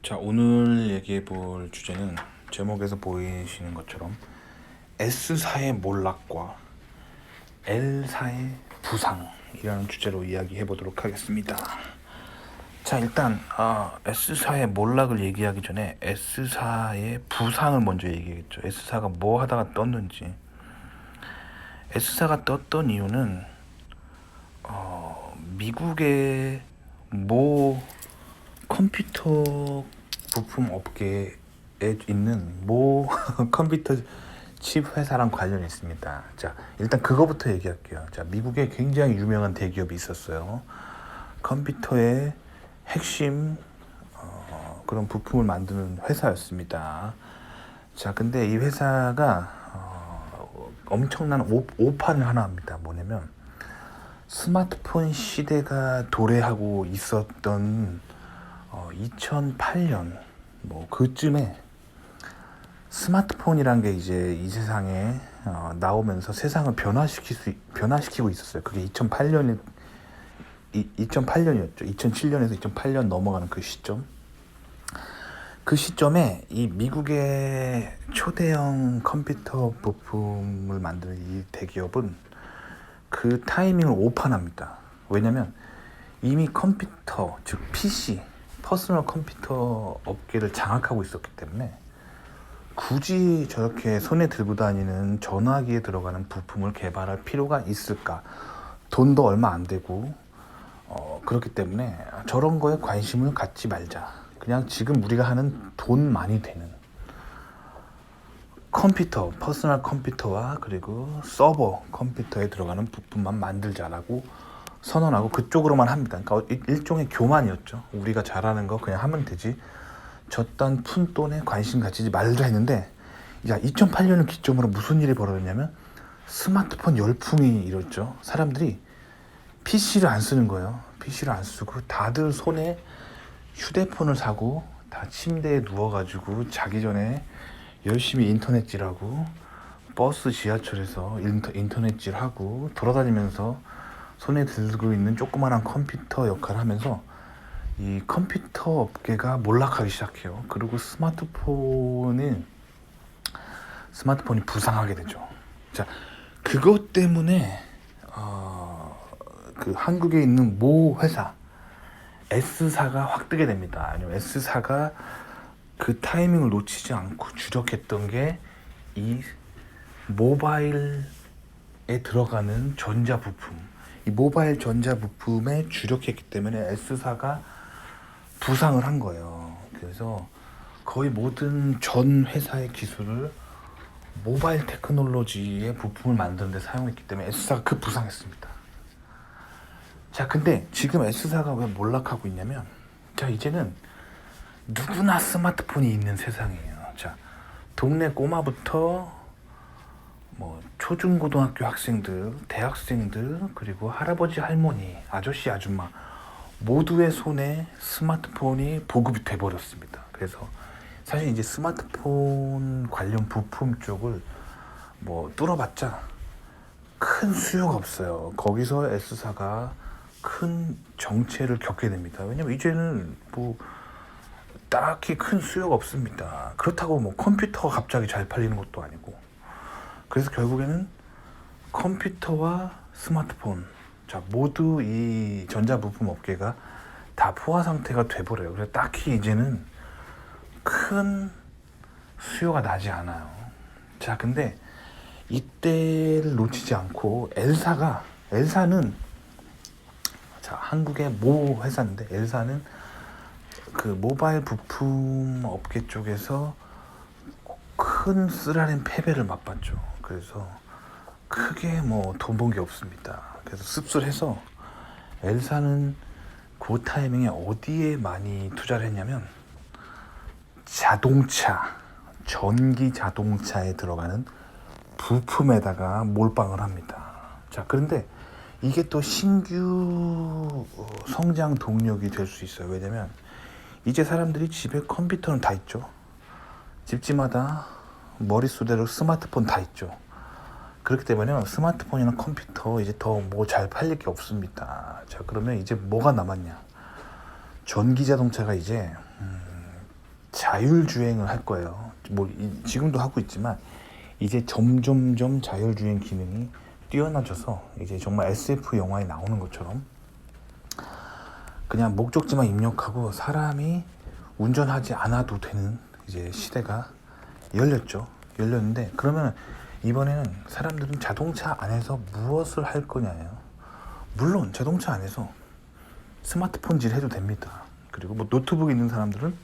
자, 오늘 얘기해 볼 주제는 제목에서 보이시는 것처럼 S사의 몰락과 L사의 부상이라는 주제로 이야기해 보도록 하겠습니다. 자, 일단 S사의 몰락을 얘기하기 전에 S사의 부상을 먼저 얘기하겠죠. S사가 뭐 하다가 떴는지. S사가 떴던 이유는 미국의 모 컴퓨터 부품 업계에 있는 모 컴퓨터 칩 회사랑 관련이 있습니다. 자, 일단 그거부터 얘기할게요. 자, 미국에 굉장히 유명한 대기업이 있었어요. 컴퓨터의 핵심 그런 부품을 만드는 회사였습니다. 자, 근데 이 회사가 엄청난 오판을 하나 합니다. 뭐냐면 스마트폰 시대가 도래하고 있었던 2008년 뭐 그쯤에 스마트폰이란 게 이제 이 세상에 나오면서 세상을 변화시키고 있었어요. 그게 2008년이었죠. 2007년에서 2008년 넘어가는 그 시점. 그 시점에 이 미국의 초대형 컴퓨터 부품을 만드는 이 대기업은 그 타이밍을 오판합니다. 왜냐면 이미 컴퓨터, 즉 PC, 퍼스널 컴퓨터 업계를 장악하고 있었기 때문에 굳이 저렇게 손에 들고 다니는 전화기에 들어가는 부품을 개발할 필요가 있을까? 돈도 얼마 안 되고 그렇기 때문에 저런 거에 관심을 갖지 말자. 그냥 지금 우리가 하는 돈 많이 되는 컴퓨터, 퍼스널 컴퓨터와 그리고 서버 컴퓨터에 들어가는 부품만 만들자라고 선언하고 그쪽으로만 합니다. 그러니까 일종의 교만이었죠. 우리가 잘하는 거 그냥 하면 되지. 저딴 푼돈에 관심 가지지 말자 했는데, 야, 2008년을 기점으로 무슨 일이 벌어졌냐면 스마트폰 열풍이 일었죠. 사람들이 PC를 안 쓰는 거예요. PC를 안 쓰고 다들 손에 휴대폰을 사고 다 침대에 누워가지고 자기 전에 열심히 인터넷질하고 버스 지하철에서 인터넷질하고 돌아다니면서 손에 들고 있는 조그마한 컴퓨터 역할을 하면서 이 컴퓨터 업계가 몰락하기 시작해요. 그리고 스마트폰이 부상하게 되죠. 자, 그것 때문에 그 한국에 있는 모 회사 S사가 확 뜨게 됩니다. 아니면 S사가 그 타이밍을 놓치지 않고 주력했던 게 이 모바일에 들어가는 전자 부품. 이 모바일 전자 부품에 주력했기 때문에 S사가 부상을 한 거예요. 그래서 거의 모든 전 회사의 기술을 모바일 테크놀로지의 부품을 만드는 데 사용했기 때문에 S사가 부상했습니다. 자, 근데 지금 S사가 왜 몰락하고 있냐면, 자, 이제는 누구나 스마트폰이 있는 세상이에요. 자, 동네 꼬마부터 뭐 초중고등학교 학생들, 대학생들, 그리고 할아버지, 할머니, 아저씨, 아줌마 모두의 손에 스마트폰이 보급이 돼버렸습니다. 그래서 사실 이제 스마트폰 관련 부품 쪽을 뭐 뚫어봤자 큰 수요가 없어요. 거기서 S사가 큰 정체를 겪게 됩니다. 왜냐면 이제는 뭐 딱히 큰 수요가 없습니다. 그렇다고 뭐 컴퓨터가 갑자기 잘 팔리는 것도 아니고. 그래서 결국에는 컴퓨터와 스마트폰, 자, 모두 이 전자부품 업계가 다 포화 상태가 돼버려요. 그래서 딱히 이제는 큰 수요가 나지 않아요. 자, 근데 이때를 놓치지 않고 L사는 자, 한국의 모 회사인데 L사는 그 모바일 부품 업계 쪽에서 큰 쓰라린 패배를 맛봤죠. 그래서 크게 뭐 돈 번 게 없습니다. 그래서 씁쓸해서 L사는 그 타이밍에 어디에 많이 투자를 했냐면 전기 자동차에 들어가는 부품에다가 몰빵을 합니다. 자, 그런데 이게 또 신규 성장 동력이 될 수 있어요. 왜냐면 이제 사람들이 집에 컴퓨터는 다 있죠. 집집마다 머릿수대로 스마트폰 다 있죠. 그렇기 때문에 스마트폰이나 컴퓨터 이제 더 뭐 잘 팔릴 게 없습니다. 자, 그러면 이제 뭐가 남았냐? 전기 자동차가 이제 자율주행을 할 거예요. 뭐 지금도 하고 있지만 이제 점점점 자율주행 기능이 뛰어나져서 이제 정말 SF 영화에 나오는 것처럼 그냥 목적지만 입력하고 사람이 운전하지 않아도 되는 이제 시대가 열렸는데, 그러면 이번에는 사람들은 자동차 안에서 무엇을 할 거냐예요. 물론 자동차 안에서 스마트폰질 해도 됩니다. 그리고 뭐 노트북 있는 사람들은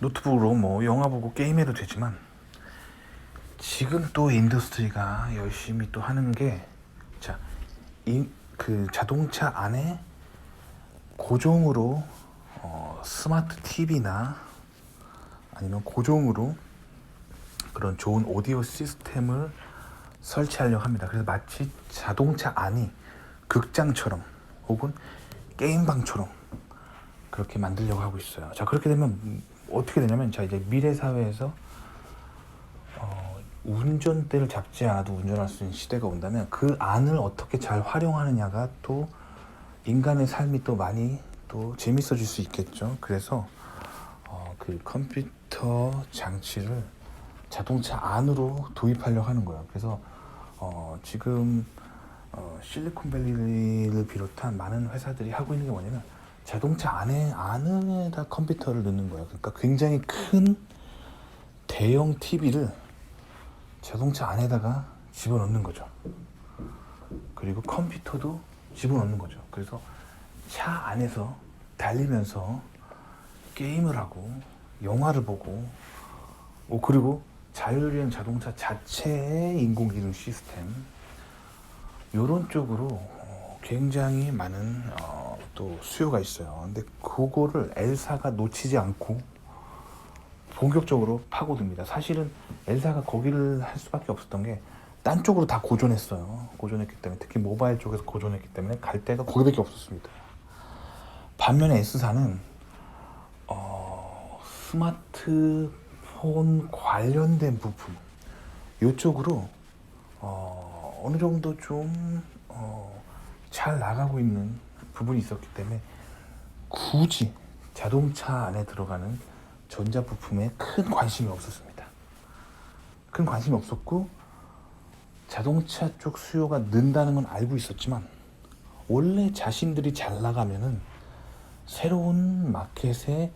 노트북으로 뭐 영화 보고 게임해도 되지만, 지금 또 인더스트리가 열심히 또 하는 게, 자, 그 자동차 안에 고정으로 스마트 TV나 아니면 고정으로 그런 좋은 오디오 시스템을 설치하려고 합니다. 그래서 마치 자동차 안이 극장처럼 혹은 게임방처럼 그렇게 만들려고 하고 있어요. 자, 그렇게 되면 어떻게 되냐면, 자, 이제 미래 사회에서 운전대를 잡지 않아도 운전할 수 있는 시대가 온다면 그 안을 어떻게 잘 활용하느냐가 또 인간의 삶이 또 많이 또 재밌어질 수 있겠죠. 그래서 그 컴퓨터 장치를 자동차 안으로 도입하려고 하는 거예요. 그래서 지금 실리콘밸리를 비롯한 많은 회사들이 하고 있는 게 뭐냐면, 자동차 안에다 컴퓨터를 넣는 거예요. 그러니까 굉장히 큰 대형 TV를 자동차 안에다가 집어넣는 거죠. 그리고 컴퓨터도 집어넣는 거죠. 그래서 차 안에서 달리면서 게임을 하고 영화를 보고, 그리고 자율주행 자동차 자체의 인공지능 시스템, 이런 쪽으로 굉장히 많은 또 수요가 있어요. 근데 그거를 L사가 놓치지 않고 본격적으로 파고듭니다. 사실은 L사가 거기를 할 수밖에 없었던 게, 딴 쪽으로 다 고전했어요. 고전했기 때문에, 특히 모바일 쪽에서 고전했기 때문에 갈 데가 거기밖에 없었습니다. 반면에 S사는 스마트폰 관련된 부품, 이쪽으로 어느 정도 좀 잘 나가고 있는 부분이 있었기 때문에 굳이 자동차 안에 들어가는 전자부품에 큰 관심이 없었습니다. 큰 관심이 없었고, 자동차 쪽 수요가 는다는 건 알고 있었지만, 원래 자신들이 잘 나가면은 새로운 마켓에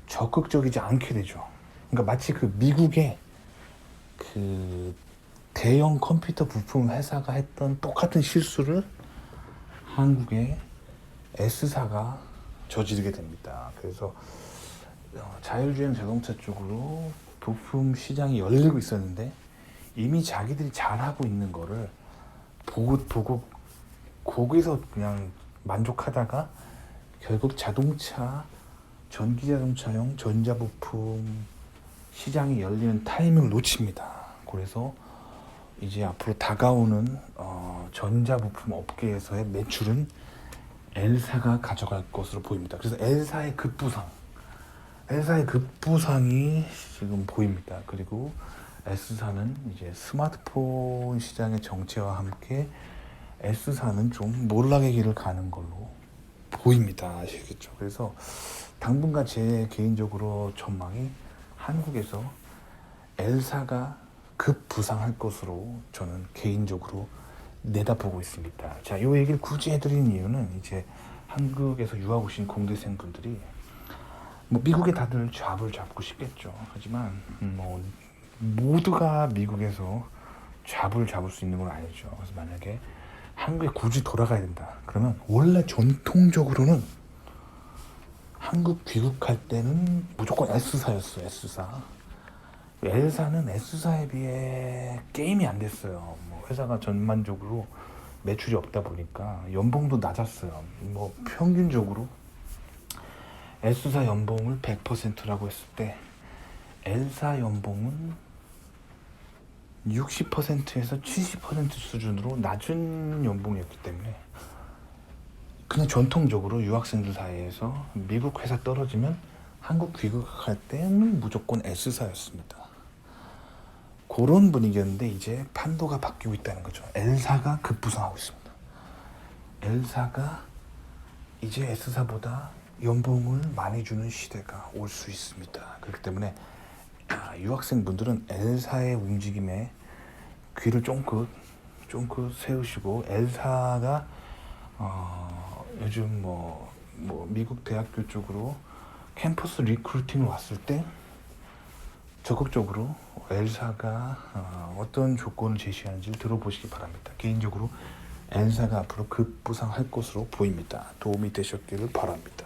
적극적이지 않게 되죠. 그러니까 마치 그 미국의 그 대형 컴퓨터 부품 회사가 했던 똑같은 실수를 한국의 S사가 저지르게 됩니다. 그래서 자율주행 자동차 쪽으로 부품 시장이 열리고 있었는데, 이미 자기들이 잘하고 있는 거를 보고 거기서 그냥 만족하다가 결국 전기자동차용 전자부품 시장이 열리는 타이밍을 놓칩니다. 그래서 이제 앞으로 다가오는 전자부품 업계에서의 매출은 L사가 가져갈 것으로 보입니다. 그래서 L사의 급부상이 지금 보입니다. 그리고 S사는 이제 스마트폰 시장의 정체와 함께 S사는 좀 몰락의 길을 가는 걸로 보입니다. 아시겠죠? 그래서 당분간 제 개인적으로 전망이, 한국에서 L사가 급부상할 것으로 저는 개인적으로 내다보고 있습니다. 자, 이 얘기를 굳이 해드리는 이유는, 이제 한국에서 유학 오신 공대생 분들이 뭐 미국에 다들 잡을 잡고 싶겠죠. 하지만 뭐 모두가 미국에서 잡을 잡을 수 있는 건 아니죠. 그래서 만약에 한국에 굳이 돌아가야 된다, 그러면 원래 전통적으로는 한국 귀국할 때는 무조건 S사였어요. S사. L사는 S사에 비해 게임이 안 됐어요. 뭐 회사가 전반적으로 매출이 없다 보니까 연봉도 낮았어요. 뭐 평균적으로 S사 연봉을 100%라고 했을 때 L사 연봉은 60%에서 70% 수준으로 낮은 연봉이었기 때문에, 그냥 전통적으로 유학생들 사이에서 미국 회사 떨어지면 한국 귀국할 때는 무조건 S사였습니다. 그런 분위기였는데 이제 판도가 바뀌고 있다는 거죠. L사가 급부상하고 있습니다. L사가 이제 S사보다 연봉을 많이 주는 시대가 올 수 있습니다. 그렇기 때문에 유학생분들은 엘사의 움직임에 귀를 쫑긋 세우시고, 엘사가 요즘 미국 대학교 쪽으로 캠퍼스 리크루팅을 왔을 때 적극적으로 엘사가 어떤 조건을 제시하는지를 들어보시기 바랍니다. 개인적으로 엘사가 앞으로 급부상할 것으로 보입니다. 도움이 되셨기를 바랍니다.